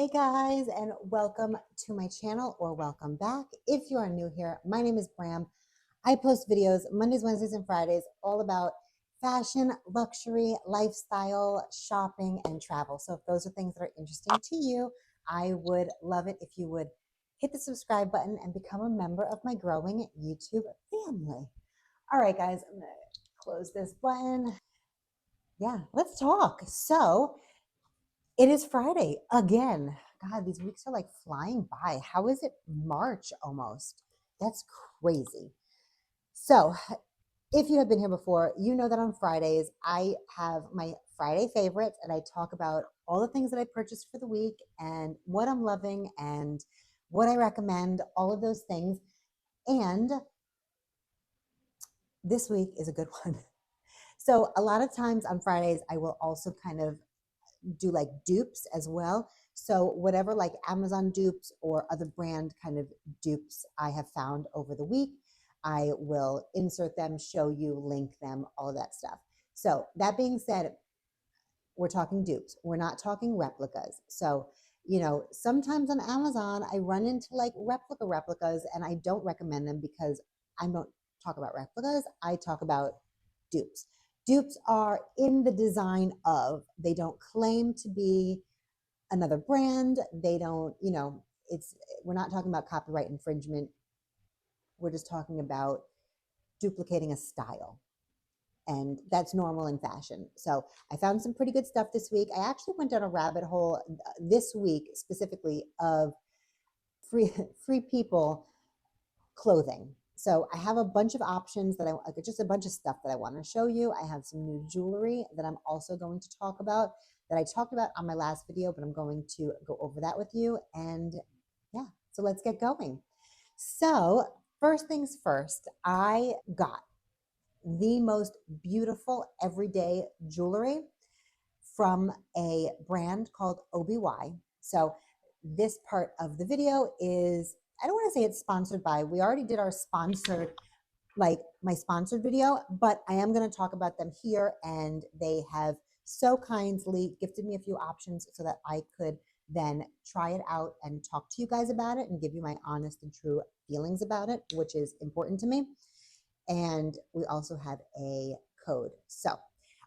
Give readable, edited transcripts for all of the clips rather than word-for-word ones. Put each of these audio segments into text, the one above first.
Hey guys, and welcome to my channel or welcome back. If you are new here, my name is Bram. I post videos Mondays, Wednesdays, and Fridays all about fashion, luxury, lifestyle, shopping, and travel. So if those are things that are interesting to you, I would love it if you would hit the subscribe button and become a member of my growing YouTube family. All right, guys, I'm going to close this button. Yeah, let's talk. So, it is Friday again. God, these weeks are like flying by. How is it March almost? That's crazy. So, if you have been here before, you know that on Fridays I have my Friday favorites and I talk about all the things that I purchased for the week and what I'm loving and what I recommend, all of those things. And this week is a good one. So, a lot of times on Fridays, I will also kind of do like dupes as well. So whatever like Amazon dupes or other brand kind of dupes I have found over the week, I will insert them, show you, link them, all of that stuff. So that being said, we're talking dupes. We're not talking replicas. So, sometimes on Amazon, I run into like replicas and I don't recommend them because I don't talk about replicas. I talk about dupes. Dupes are in the design of, they don't claim to be another brand. They don't, we're not talking about copyright infringement. We're just talking about duplicating a style. And that's normal in fashion. So I found some pretty good stuff this week. I actually went down a rabbit hole this week specifically of free people clothing. So I have a bunch of options just a bunch of stuff that I want to show you. I have some new jewelry that I'm also going to talk about that I talked about on my last video, but I'm going to go over that with you. And yeah, so let's get going. So first things first, I got the most beautiful everyday jewelry from a brand called OBY. So this part of the video is, I don't want to say it's sponsored by, we already did our sponsored, like my sponsored video, but I am going to talk about them here. And they have so kindly gifted me a few options so that I could then try it out and talk to you guys about it and give you my honest and true feelings about it, which is important to me. And we also have a code. So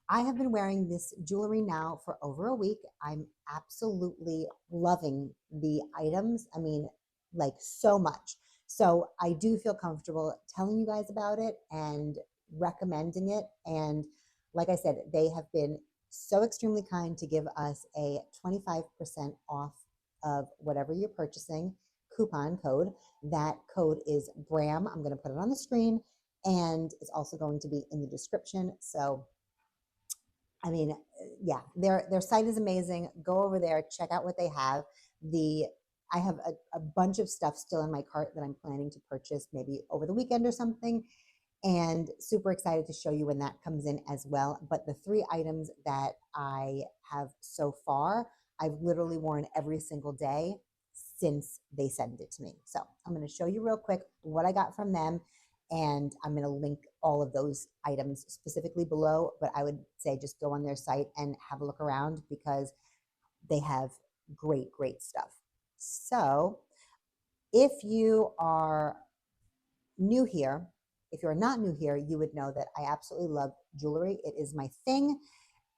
I have been wearing this jewelry now for over a week. I'm absolutely loving the items. I mean, like so much. So I do feel comfortable telling you guys about it and recommending it. And like I said, they have been so extremely kind to give us a 25% off of whatever you're purchasing coupon code. That code is Bram. I'm going to put it on the screen and it's also going to be in the description. So I mean, yeah, their site is amazing. Go over there, check out what they have. I have a bunch of stuff still in my cart that I'm planning to purchase maybe over the weekend or something, and super excited to show you when that comes in as well. But the 3 items that I have so far, I've literally worn every single day since they sent it to me. So I'm going to show you real quick what I got from them. And I'm going to link all of those items specifically below, but I would say just go on their site and have a look around because they have great, great stuff. So if you are new here, if you're not new here, you would know that I absolutely love jewelry. It is my thing.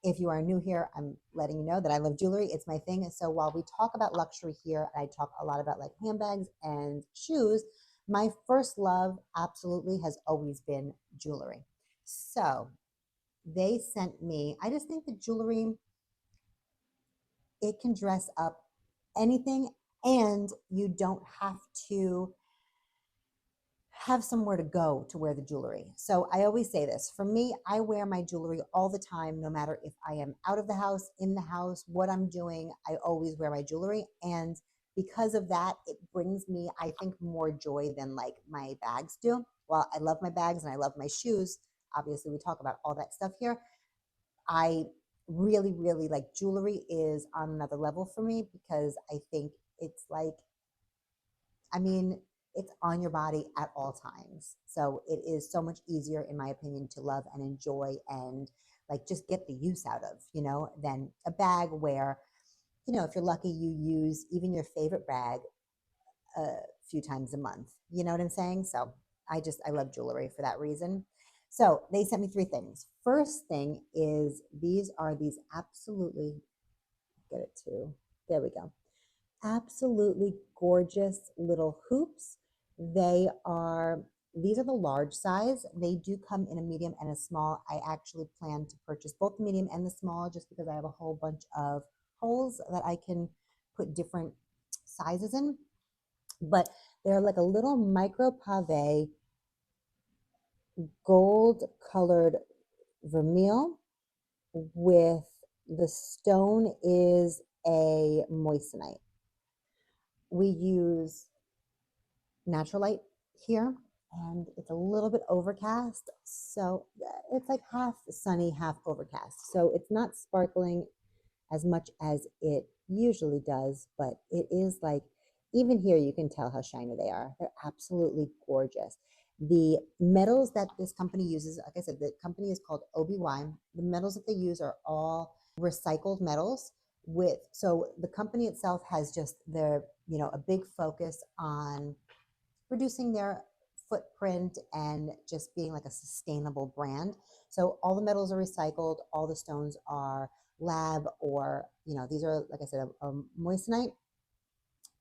If you are new here, I'm letting you know that I love jewelry. It's my thing. So while we talk about luxury here, I talk a lot about like handbags and shoes, my first love absolutely has always been jewelry. So they sent me, I just think the jewelry, it can dress up anything and you don't have to have somewhere to go to wear the jewelry. So I always say this, for me, I wear my jewelry all the time, no matter if I am out of the house, in the house, what I'm doing, I always wear my jewelry. And because of that, it brings me, I think, more joy than like my bags do. While I love my bags and I love my shoes, obviously we talk about all that stuff here. I really, really like jewelry is on another level for me because I think it's like, I mean, it's on your body at all times. So it is so much easier, in my opinion, to love and enjoy and like just get the use out of, than a bag where you know, if you're lucky, you use even your favorite bag a few times a month. You know what I'm saying? So I love jewelry for that reason. So they sent me three things. First thing is these are these absolutely, get it too. There we go. Absolutely gorgeous little hoops. They are, these are the large size. They do come in a medium and a small. I actually plan to purchase both the medium and the small just because I have a whole bunch of holes that I can put different sizes in. But they're like a little micro pave, gold colored vermeil with the stone is a moissanite. We use natural light here, and it's a little bit overcast. So it's like half sunny, half overcast. So it's not sparkling as much as it usually does, but it is like, even here, you can tell how shiny they are. They're absolutely gorgeous. The metals that this company uses, like I said, the company is called OBY. The metals that they use are all recycled metals with, so the company itself has just their, you know, a big focus on reducing their footprint and just being like a sustainable brand. So all the metals are recycled, all the stones are lab, or, you know, these are, like I said, a moissanite.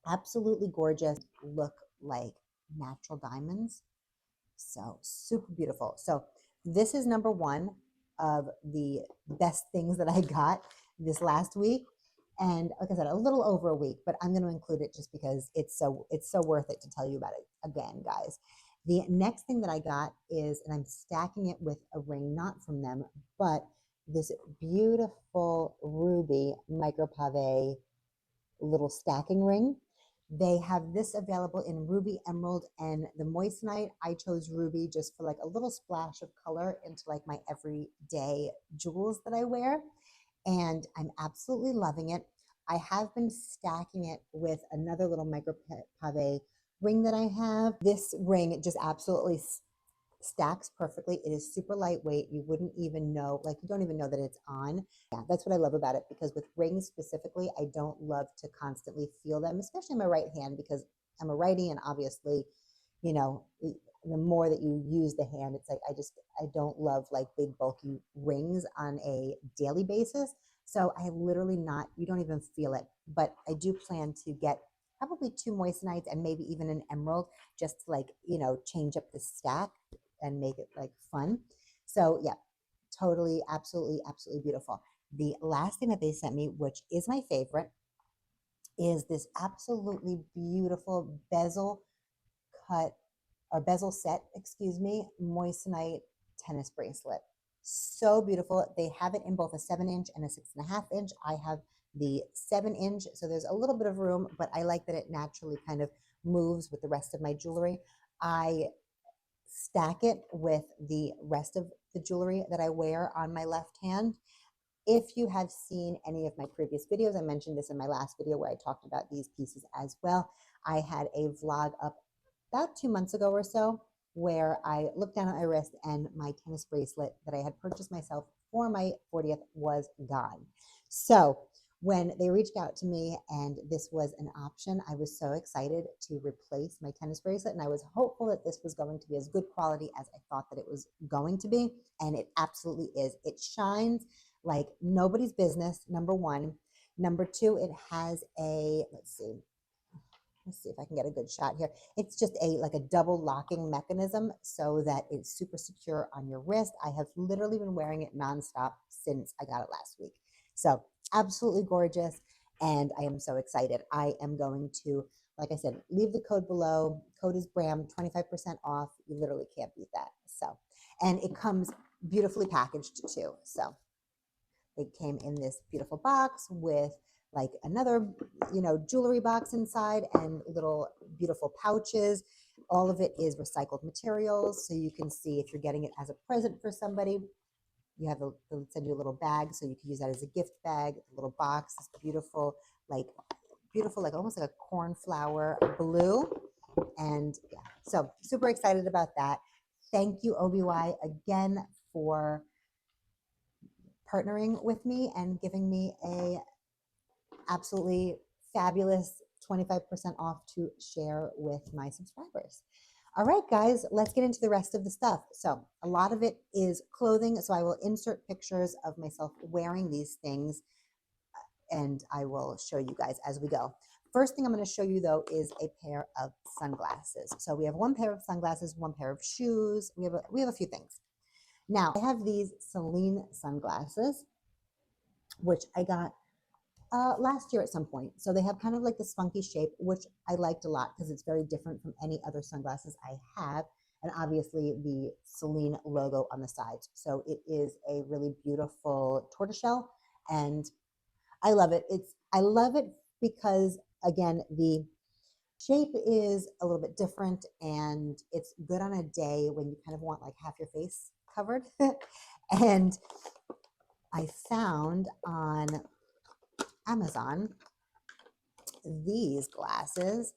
Absolutely gorgeous, look like natural diamonds. So super beautiful. So this is number one of the best things that I got this last week. And like I said, a little over a week, but I'm going to include it just because it's so worth it to tell you about it again, guys. The next thing that I got is, and I'm stacking it with a ring, not from them, but this beautiful ruby micro pave little stacking ring. They have this available in ruby, emerald, and the moissanite. I chose ruby just for like a little splash of color into like my everyday jewels that I wear. And I'm absolutely loving it. I have been stacking it with another little micro pave ring that I have. This ring just absolutely stacks perfectly. It is super lightweight. You wouldn't even know, like you don't even know that it's on. Yeah, that's what I love about it, because with rings specifically, I don't love to constantly feel them, especially in my right hand, because I'm a righty, and obviously, you know, the more that you use the hand, it's like I don't love like big bulky rings on a daily basis. So I literally not, you don't even feel it. But I do plan to get probably two moissanites and maybe even an emerald, just to like, you know, change up the stack and make it like fun. So yeah, totally, absolutely, absolutely beautiful. The last thing that they sent me, which is my favorite, is this absolutely beautiful bezel cut, or bezel set, excuse me, moissanite tennis bracelet. So beautiful. They have it in both a 7-inch and a 6.5-inch. I have the 7-inch, so there's a little bit of room, but I like that it naturally kind of moves with the rest of my jewelry. I stack it with the rest of the jewelry that I wear on my left hand. If you have seen any of my previous videos, I mentioned this in my last video where I talked about these pieces as well. I had a vlog up about 2 months ago or so where I looked down at my wrist and my tennis bracelet that I had purchased myself for my 40th was gone. So when they reached out to me and this was an option, I was so excited to replace my tennis bracelet, and I was hopeful that this was going to be as good quality as I thought that it was going to be, and it absolutely is. It shines like nobody's business, number one. Number two, it has a, let's see if I can get a good shot here. It's just a like a double locking mechanism so that it's super secure on your wrist. I have literally been wearing it nonstop since I got it last week. So absolutely gorgeous. And I am so excited. I am going to, like I said, leave the code below. Code is Bram, 25% off. You literally can't beat that. So, and it comes beautifully packaged too. So it came in this beautiful box with like another, you know, jewelry box inside and little beautiful pouches. All of it is recycled materials. So you can see if you're getting it as a present for somebody, you have they'll send you a little bag. So you can use that as a gift bag, a little box, this beautiful, like almost like a cornflower blue. And yeah, so super excited about that. Thank you, OBY, again for partnering with me and giving me a absolutely fabulous 25% off to share with my subscribers. All right, guys, let's get into the rest of the stuff. So a lot of it is clothing. So I will insert pictures of myself wearing these things and I will show you guys as we go. First thing I'm going to show you though is a pair of sunglasses. So we have one pair of sunglasses, one pair of shoes. We have a few things. Now I have these Celine sunglasses, which I got last year at some point. So they have kind of like this funky shape, which I liked a lot because it's very different from any other sunglasses I have. And obviously the Celine logo on the sides. So it is a really beautiful tortoiseshell and I love it. I love it because again, the shape is a little bit different and it's good on a day when you kind of want like half your face covered. And I found on Amazon these glasses,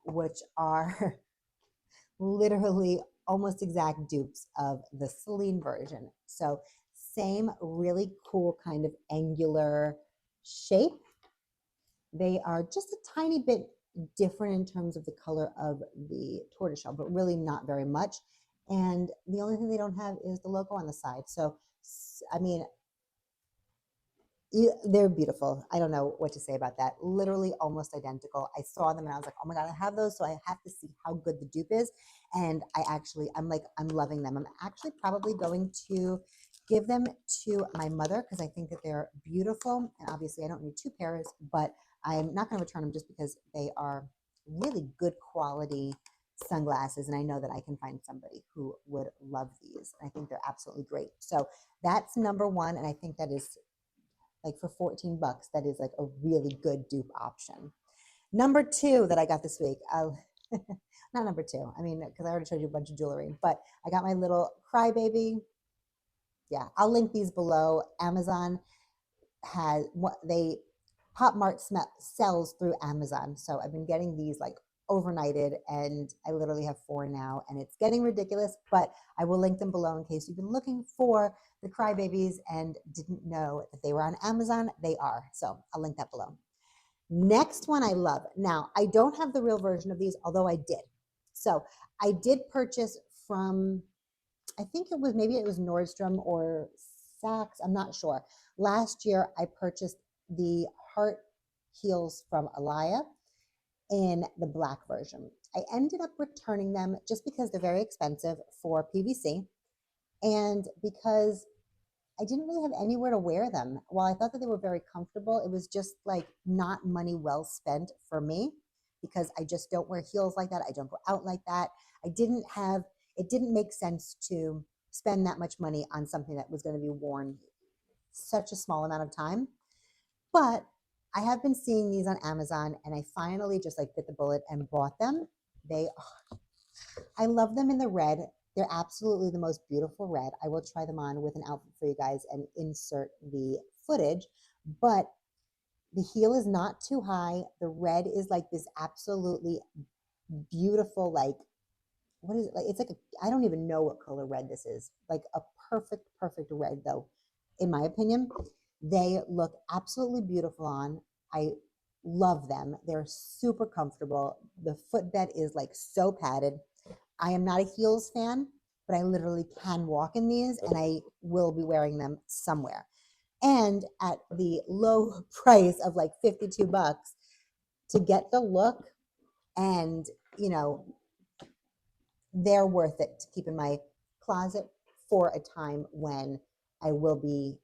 which are literally almost exact dupes of the Celine version. So same really cool kind of angular shape. They are just a tiny bit different in terms of the color of the tortoiseshell, but really not very much. And the only thing they don't have is the logo on the side. So, I mean, they're beautiful. I don't know what to say about that. Literally almost identical. I saw them and I was like, oh my God, I have those. So I have to see how good the dupe is. And I'm loving them. I'm actually probably going to give them to my mother because I think that they're beautiful. And obviously I don't need two pairs, but I'm not going to return them just because they are really good quality sunglasses. And I know that I can find somebody who would love these. I think they're absolutely great. So that's number one. And I think that is like for 14 bucks, that is like a really good dupe option. Number two that I got this week, not number two, I mean, because I already showed you a bunch of jewelry, but I got my little crybaby. Yeah, I'll link these below. Amazon has what they Pop Mart sells through Amazon. So I've been getting these like overnighted and I literally have 4 now and it's getting ridiculous, but I will link them below in case you've been looking for the crybabies and didn't know that they were on Amazon. They are. So I'll link that below. Next one I love. Now, I don't have the real version of these, although I did. So I did purchase from, I think maybe it was Nordstrom or Saks. I'm not sure. Last year, I purchased the heart heels from Alaya in the black version. I ended up returning them just because they're very expensive for PVC and because I didn't really have anywhere to wear them. While I thought that they were very comfortable, it was just like not money well spent for me because I just don't wear heels like that. I don't go out like that. It didn't make sense to spend that much money on something that was going to be worn such a small amount of time. But I have been seeing these on Amazon and I finally just like bit the bullet and bought them. I love them in the red. They're absolutely the most beautiful red. I will try them on with an outfit for you guys and insert the footage, but the heel is not too high. The red is like this absolutely beautiful, like, what is it? Like, it's like, I don't even know what color red this is. Like a perfect, perfect red though, in my opinion. They look absolutely beautiful on. I love them. They're super comfortable. The footbed is like so padded. I am not a heels fan, but I literally can walk in these and I will be wearing them somewhere. And at the low price of like 52 bucks to get the look and, you know, they're worth it to keep in my closet for a time when I will be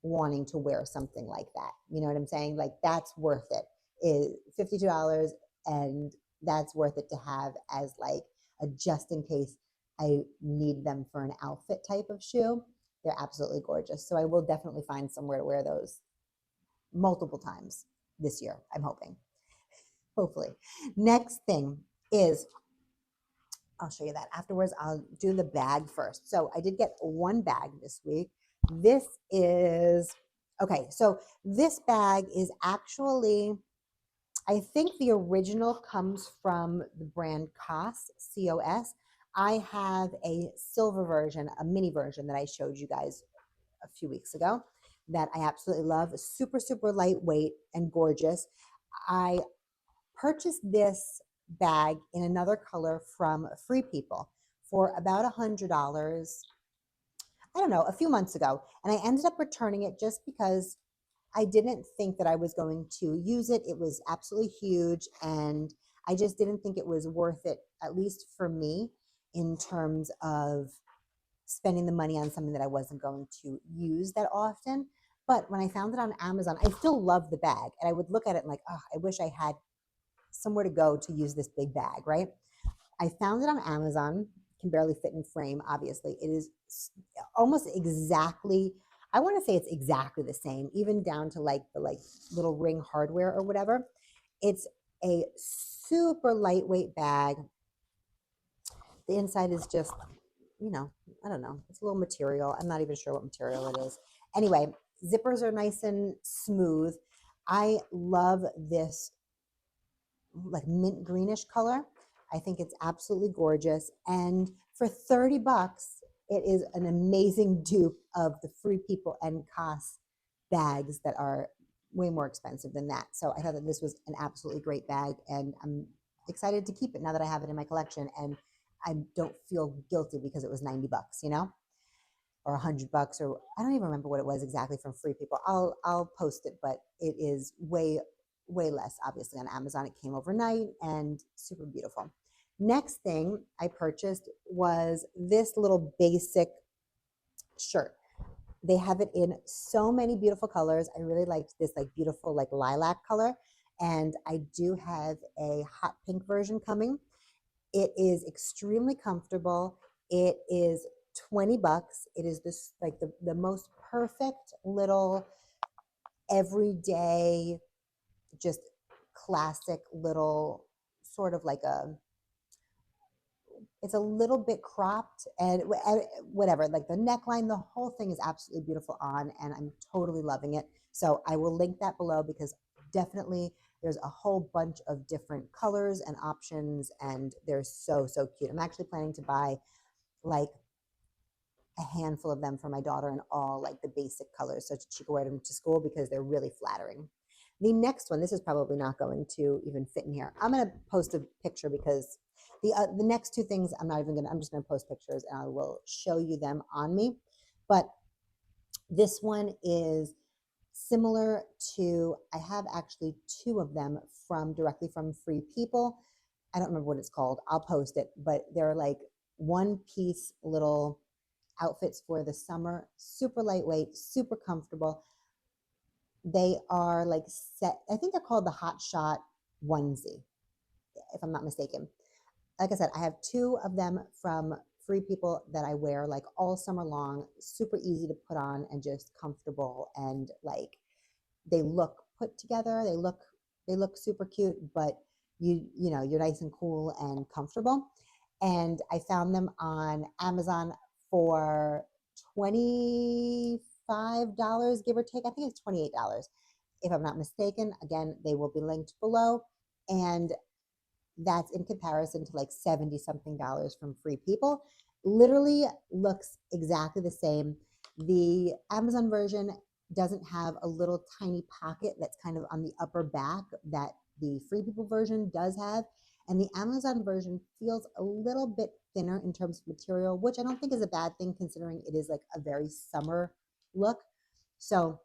wanting to wear something like that. You know what I'm saying? Like that's worth it. Is $52 and that's worth it to have as like a just in case I need them for an outfit type of shoe. They're absolutely gorgeous. So I will definitely find somewhere to wear those multiple times this year, I'm hoping. Hopefully. Next thing is, I'll show you that afterwards. I'll do the bag first. So I did get one bag this week. This is, okay, so this bag is actually, I think the original comes from the brand COS, C-O-S. I have a silver version, a mini version that I showed you guys a few weeks ago. that I absolutely love. Super, super lightweight and gorgeous. I purchased this bag in another color from Free People for about $100. I don't know, a few months ago. And I ended up returning it just because I didn't think that I was going to use it. It was absolutely huge. And I just didn't think it was worth it, at least for me, in terms of spending the money on something that I wasn't going to use that often. But when I found it on Amazon, I still love the bag. And I would look at it and like, oh, I wish I had somewhere to go to use this big bag, right? I found it on Amazon. Can barely fit in frame, obviously. It is almost exactly, I want to say it's exactly the same, even down to like the little ring hardware or whatever. It's a super lightweight bag. The inside is just, I don't know. It's a little material. I'm not even sure what material it is. Anyway, zippers are nice and smooth. I love this like mint greenish color. I think it's absolutely gorgeous. And for 30 bucks, it is an amazing dupe of the Free People and COS bags that are way more expensive than that. So I thought that this was an absolutely great bag, and I'm excited to keep it now that I have it in my collection, and I don't feel guilty because it was 90 bucks, or $100, or I don't even remember what it was exactly from Free People. I'll post it, but it is way less, obviously, on Amazon. It came overnight and super beautiful. Next thing I purchased was this little basic shirt. They have it in so many beautiful colors. I really liked this like beautiful like lilac color, and I do have a hot pink version coming. It is extremely comfortable. It is 20 bucks. It is this like the most perfect little everyday, just classic little sort of like it's a little bit cropped and whatever, like the neckline, the whole thing is absolutely beautiful on, and I'm totally loving it. So I will link that below because definitely there's a whole bunch of different colors and options, and they're so, so cute. I'm actually planning to buy like a handful of them for my daughter in all like the basic colors so she can wear them to school because they're really flattering. The next one, this is probably not going to even fit in here. I'm going to post a picture because the next two things I'm not even going to, I'm just going to post pictures and I will show you them on me. But this one is similar to, I have actually two of them from directly from Free People. I don't remember what it's called. I'll post it, but they're like one piece little outfits for the summer, super lightweight, super comfortable. They are like set, I think they're called the Hot Shot onesie, if I'm not mistaken. Like I said, I have two of them from Free People that I wear like all summer long, super easy to put on and just comfortable, and like they look put together. They look super cute, but you're nice and cool and comfortable. And I found them on Amazon for $25, give or take. I think it's $28 if I'm not mistaken. Again, they will be linked below. And that's in comparison to like 70 something dollars from Free People. Literally looks exactly the same. The Amazon version doesn't have a little tiny pocket that's kind of on the upper back that the Free People version does have. And the Amazon version feels a little bit thinner in terms of material, which I don't think is a bad thing considering it is like a very summer look. So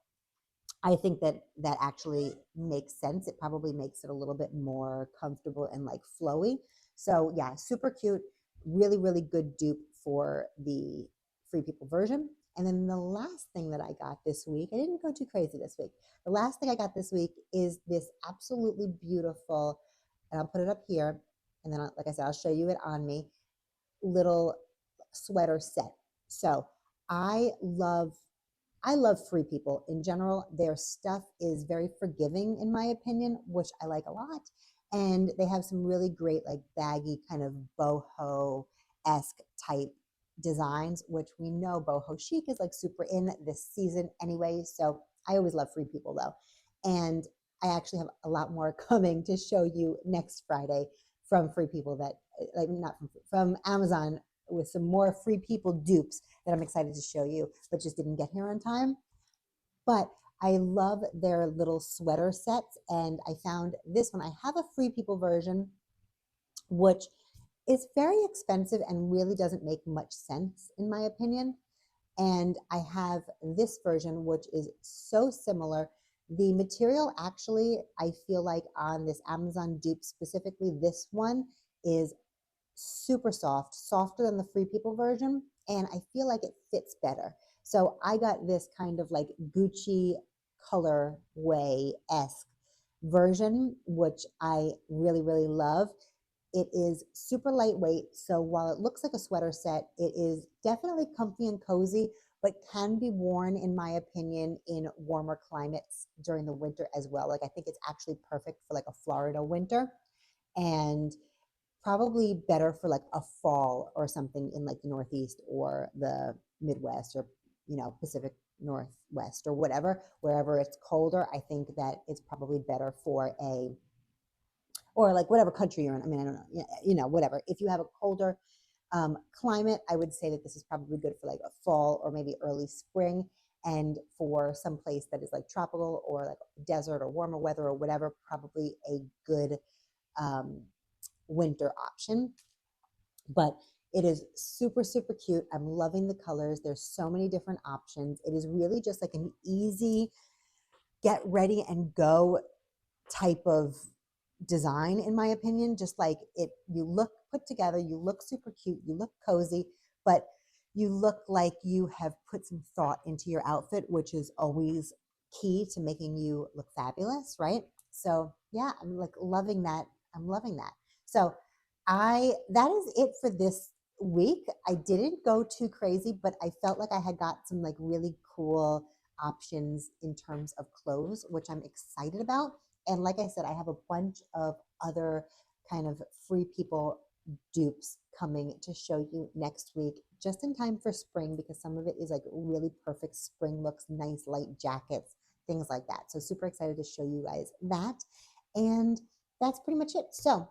I think that that actually makes sense. It probably makes it a little bit more comfortable and like flowy. So yeah, super cute, really, really good dupe for the Free People version. And then the last thing that I got this week, I didn't go too crazy this week. The last thing I got this week is this absolutely beautiful, and I'll put it up here. And then, like I said, I'll show you it on me, little sweater set. So I love I love Free People in general. Their stuff is very forgiving, in my opinion, which I like a lot. And they have some really great, like baggy, kind of boho esque type designs, which we know boho chic is like super in this season anyway. So I always love Free People though. And I actually have a lot more coming to show you next Friday from Free People that, like, not from Amazon, with some more Free People dupes that I'm excited to show you, but just didn't get here on time. but I love their little sweater sets, and I found this one. I have a Free People version, which is very expensive and really doesn't make much sense in my opinion. And I have this version, which is so similar. The material actually, I feel like on this Amazon dupe, specifically this one, is super soft, softer than the Free People version, and I feel like it fits better. So I got this kind of like Gucci colorway-esque version, which I really, really love. It is super lightweight, so while it looks like a sweater set, it is definitely comfy and cozy, but can be worn, in my opinion, in warmer climates during the winter as well. Like I think it's actually perfect for like a Florida winter, and probably better for like a fall or something in like the Northeast or the Midwest, or Pacific Northwest or whatever, wherever it's colder. I think that it's probably better for a, or like whatever country you're in. I mean, I don't know, whatever. If you have a colder climate, I would say that this is probably good for like a fall or maybe early spring. And for some place that is like tropical or like desert or warmer weather or whatever, probably a good um, winter option. But it is super, super cute. I'm loving the colors. There's so many different options. It is really just like an easy get ready and go type of design, in my opinion. Just like it, you look put together, you look super cute, you look cozy, but you look like you have put some thought into your outfit, which is always key to making you look fabulous, right? So yeah, I'm like loving that. I'm loving that. So that is it for this week. I didn't go too crazy, but I felt like I had got some like really cool options in terms of clothes, which I'm excited about. And like I said, I have a bunch of other kind of Free People dupes coming to show you next week, just in time for spring, because some of it is like really perfect spring looks, nice light jackets, things like that. So super excited to show you guys that. And that's pretty much it. So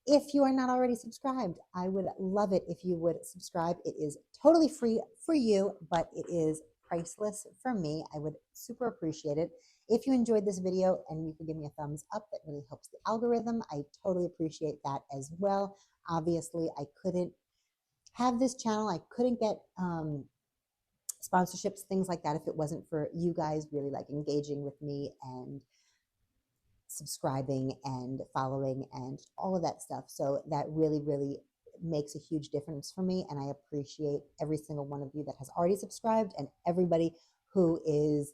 if you are not already subscribed, I would love it if you would subscribe. It is totally free for you, but it is priceless for me. I would super appreciate it. If you enjoyed this video and you could give me a thumbs up, that really helps the algorithm. I totally appreciate that as well. Obviously, I couldn't have this channel. I couldn't get sponsorships, things like that, if it wasn't for you guys really like engaging with me and subscribing and following and all of that stuff. So that really, really makes a huge difference for me. And I appreciate every single one of you that has already subscribed, and everybody who is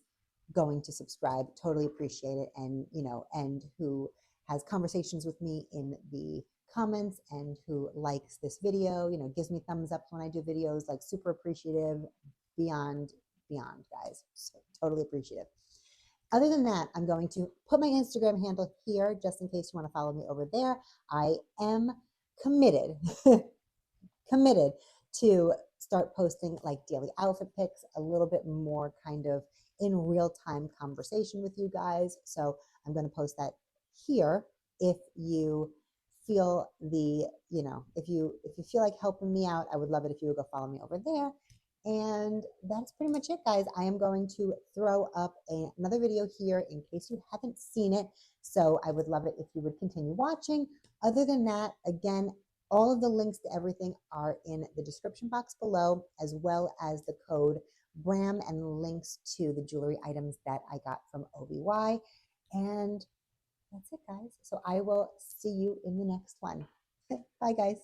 going to subscribe. Totally appreciate it. And, and who has conversations with me in the comments, and who likes this video, gives me thumbs up when I do videos, like super appreciative, beyond, guys. So totally appreciative. Other than that, I'm going to put my Instagram handle here just in case you want to follow me over there. I am committed, committed to start posting like daily outfit pics, a little bit more kind of in real time conversation with you guys. So I'm going to post that here. If you feel if you feel like helping me out, I would love it if you would go follow me over there. And that's pretty much it, guys. I am going to throw up another video here in case you haven't seen it. So I would love it if you would continue watching. Other than that, again, all of the links to everything are in the description box below, as well as the code Bram and links to the jewelry items that I got from OBY. And that's it, guys. So I will see you in the next one. Bye, guys.